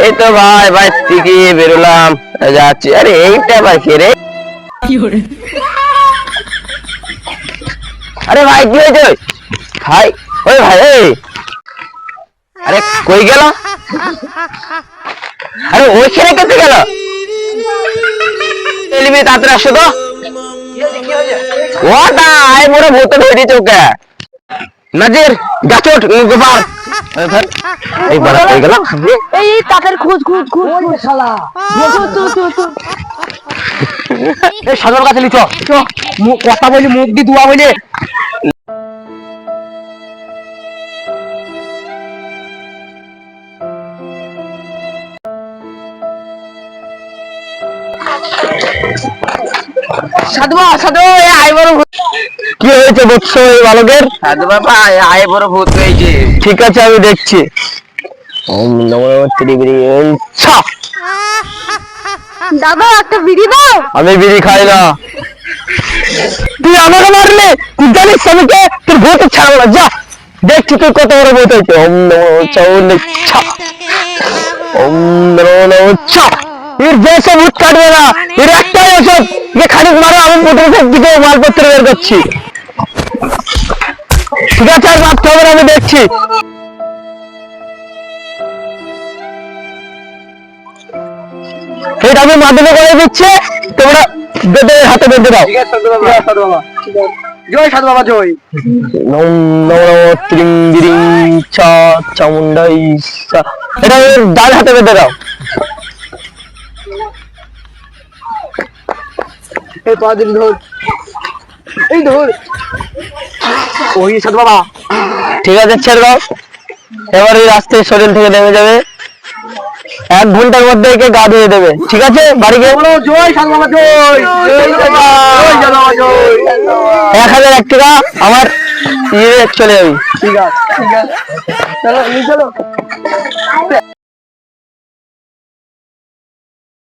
এই তো ভাই ভাই থেকে বেরোলাম, যাচ্ছি। আরে এইটা ভাই কে রে? আরে ভাই কি হয়েছে ভাই? ওই ভাই এই, আরে কই গেল? আরে ওইখানে কেটে গেল? তাড়াতাড়ি আসো তো। ওটা আই মোরে ভূত ধরে চোখে নাজির গাছট গোপাল এই বড় হয়ে গেল। এই তাদের খোঁজ খোঁজ খোঁজ শালা এই সাগর কাছে লিচো কথা বলি, মুখ দি দুয়া বলি। সাধু সাধু আয় বড় ভূত। কি হয়েছে বৎস এই বালকের? সাধু বাবা আয় বড় ভূত হয়েছে। ঠিক আছে আমি দেখছি। ওম নমো ত্রিবিরি ছা। দাদা একটা বিড়ি দাও। আমি বিড়ি খাই না। তুই আমাকে মারলে? তুই জানিস আমি কে? তোর ভূত ছাড়া না, যা দেখছি তুই কত বড় ভূত হয়েছে। ওম নমো চৌল ছা। ওম নমো ছা। এর যেসব ভূত কাটবে না, এর একটাই ওষুধ, যে খানিক মারো আমি মোটরসাইকেল দিকে মালপত্র বের করছি। ঠিক আছে আর মারতে হবে না, আমি দেখছি। এটা আমি মাধ্যমে করে দিচ্ছে, তোমরা বেঁধে হাতে বেঁধে দাও। জয় সাধু বাবা জয়। নম নমো ত্রিং ছা চামুন্ডাই সা। এটা ডান হাতে বেঁধে দাও। এই পাদিন ধর, এই ধর। ওই সাধু বাবা। ঠিক আছে ছেড়ে দাও। এবার এই রাস্তায় শরীর থেকে নেমে যাবে, 1 ঘন্টার মধ্যে একে গা ধুয়ে দেবে। ঠিক আছে বাড়ি গিয়ে বলো জয় সাধু বাবা জয়। জয় সাধু বাবা জয়। 1001 টাকা আমার ইয়ে চলে যাবি। ঠিক আছে ঠিক আছে, চলো নিয়ে চলো।